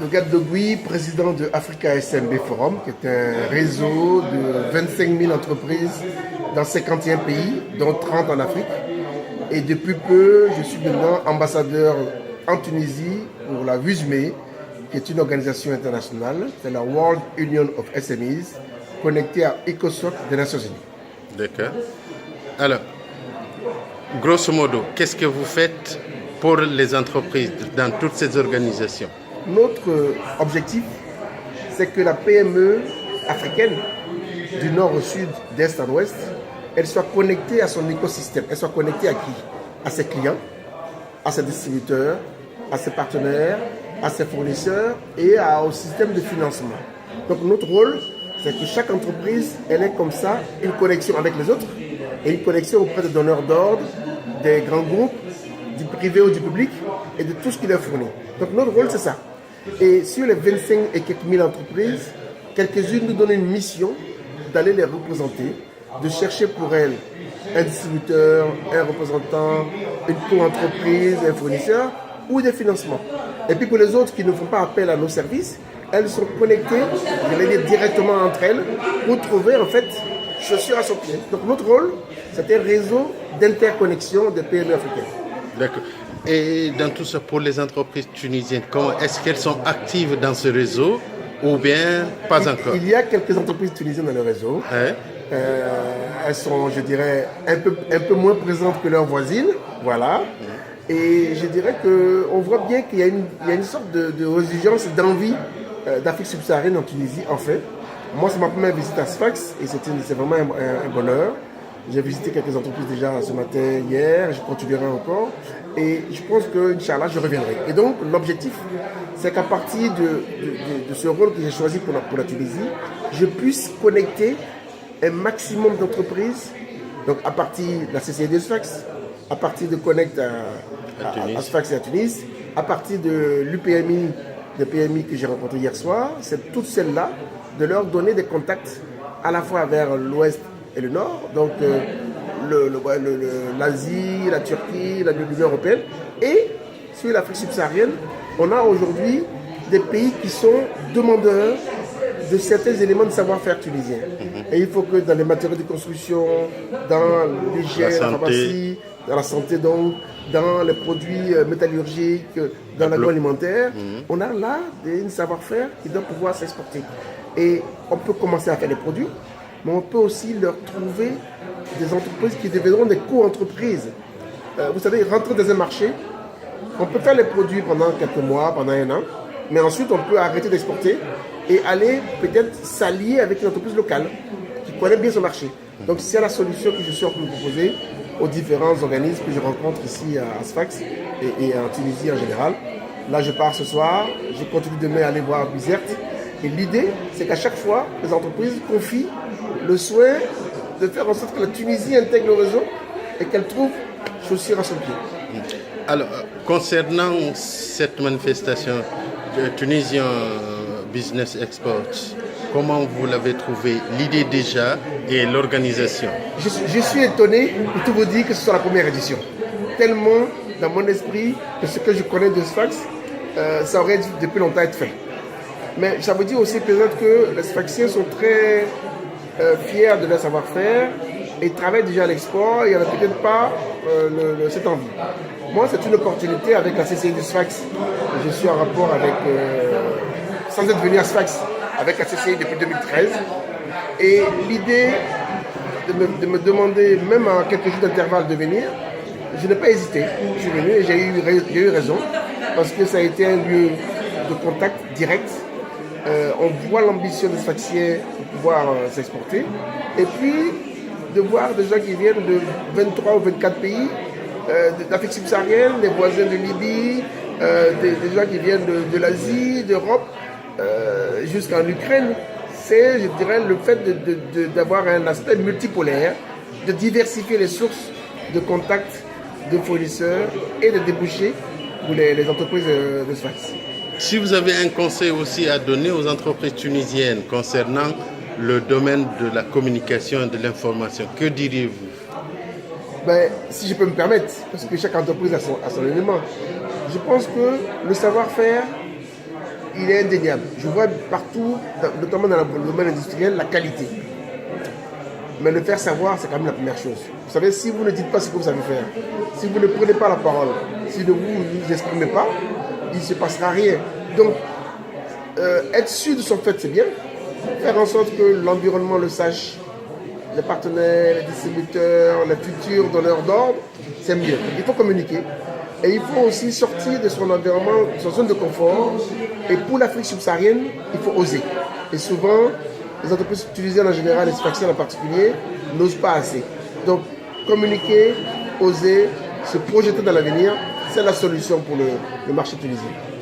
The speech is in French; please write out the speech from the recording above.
Brigade de Gui, président de Africa SMB Forum, qui est un réseau de 25 000 entreprises dans 51 pays, dont 30 en Afrique. Et depuis peu, je suis maintenant ambassadeur en Tunisie pour la WUSME, qui est une organisation internationale, c'est la World Union of SMEs, connectée à ECOSOC des Nations Unies. D'accord. Alors, grosso modo, qu'est-ce que vous faites pour les entreprises dans toutes ces organisations? Notre objectif, c'est que la PME africaine, du nord au sud, d'est en ouest, elle soit connectée à son écosystème. Elle soit connectée à qui? À ses clients, à ses distributeurs, à ses partenaires, à ses fournisseurs et au système de financement. Donc notre rôle, c'est que chaque entreprise, elle ait comme ça une connexion avec les autres et une connexion auprès des donneurs d'ordre, des grands groupes, du privé ou du public et de tout ce qui leur fournit. Donc notre rôle, c'est ça. Et sur les 25 et quelques mille entreprises, quelques-unes nous donnent une mission d'aller les représenter, de chercher pour elles un distributeur, un représentant, une co-entreprise, un fournisseur ou des financements. Et puis pour les autres qui ne font pas appel à nos services, elles sont connectées, je vais dire directement entre elles, pour trouver en fait chaussures à son pied. Donc notre rôle, c'est un réseau d'interconnexion des PME africaines. D'accord. Et dans tout ça, pour les entreprises tunisiennes, comment est-ce qu'elles sont actives dans ce réseau ou bien pas encore? Il y a quelques entreprises tunisiennes dans le réseau. Hein? Elles sont, je dirais, un peu moins présentes que leurs voisines. Voilà. Et je dirais qu'on voit bien qu'il y a une sorte de résurgence d'envie d'Afrique subsaharienne en Tunisie, en fait. Moi, c'est ma première visite à Sfax et c'est vraiment un bonheur. J'ai visité quelques entreprises déjà ce matin, hier, je continuerai encore. Et je pense que, Inch'Allah, je reviendrai. Et donc, l'objectif, c'est qu'à partir de ce rôle que j'ai choisi pour la Tunisie, je puisse connecter un maximum d'entreprises, donc à partir de la CCI de Sfax, à partir de Connect à Sfax et à Tunis, à partir de l'UPMI, des PMI que j'ai rencontré hier soir, c'est toutes celles-là, de leur donner des contacts à la fois vers l'ouest et le nord, donc l'Asie, la Turquie, l'Union européenne, et sur l'Afrique subsaharienne, on a aujourd'hui des pays qui sont demandeurs de certains éléments de savoir-faire tunisien. Et il faut que dans les matériaux de construction, dans l'hygiène, la pharmacie, dans la santé donc, dans les produits métallurgiques, dans l'agroalimentaire, on a là un savoir-faire qui doit pouvoir s'exporter. Et on peut commencer à faire des produits, mais on peut aussi leur trouver des entreprises qui deviendront des co-entreprises. Vous savez, rentrer dans un marché, on peut faire les produits pendant quelques mois, pendant un an, mais ensuite on peut arrêter d'exporter et aller peut-être s'allier avec une entreprise locale qui connaît bien son marché. Donc c'est la solution que je suis en train de proposer aux différents organismes que je rencontre ici à Sfax et en Tunisie en général. Là je pars ce soir, je continue demain à aller voir Bizerte. Et l'idée, c'est qu'à chaque fois, les entreprises confient le soin de faire en sorte que la Tunisie intègre le réseau et qu'elle trouve chaussures à son pied. Alors, concernant cette manifestation Tunisien Business Export, comment vous l'avez trouvé, l'idée déjà et l'organisation? Je suis étonné, pour tout vous dire, que ce soit la première édition. Tellement, dans mon esprit, que ce que je connais de Sfax, ça aurait dû depuis longtemps être fait. Mais ça veut dire aussi peut-être que les Sfaxiens sont très fiers de leur savoir-faire et travaillent déjà à l'export. Il n'y en a peut-être pas cette envie. Moi, c'est une opportunité avec la CCI du Sfax. Je suis en rapport avec, sans être venu à Sfax, avec la CCI depuis 2013. Et l'idée de me demander, même à quelques jours d'intervalle, de venir, je n'ai pas hésité. Je suis venu et j'ai eu raison parce que ça a été un lieu de contact direct. On voit l'ambition des Sfaxiens de pouvoir s'exporter. Et puis, de voir des gens qui viennent de 23 ou 24 pays, d'Afrique subsaharienne, des voisins de Libye, des gens qui viennent de l'Asie, d'Europe, jusqu'en Ukraine. C'est, je dirais, le fait d'avoir un aspect multipolaire, de diversifier les sources de contacts, de fournisseurs et de débouchés pour les entreprises de Sfax. Si vous avez un conseil aussi à donner aux entreprises tunisiennes concernant le domaine de la communication et de l'information, que diriez-vous? Si je peux me permettre, parce que chaque entreprise a son élément. Je pense que le savoir-faire, il est indéniable. Je vois partout, notamment dans le domaine industriel, la qualité. Mais le faire savoir, c'est quand même la première chose. Vous savez, si vous ne dites pas ce que vous savez faire, si vous ne prenez pas la parole, si vous ne vous exprimez pas, il ne se passera rien. Donc, être sûr de son fait, c'est bien. Faire en sorte que l'environnement le sache, les partenaires, les distributeurs, les futurs donneurs d'ordre, c'est mieux. Il faut communiquer. Et il faut aussi sortir de son environnement, de son zone de confort. Et pour l'Afrique subsaharienne, il faut oser. Et souvent, les entreprises tunisiennes en général, les Sfaxiennes en particulier, n'osent pas assez. Donc, communiquer, oser, se projeter dans l'avenir, c'est la solution pour le marché tunisien.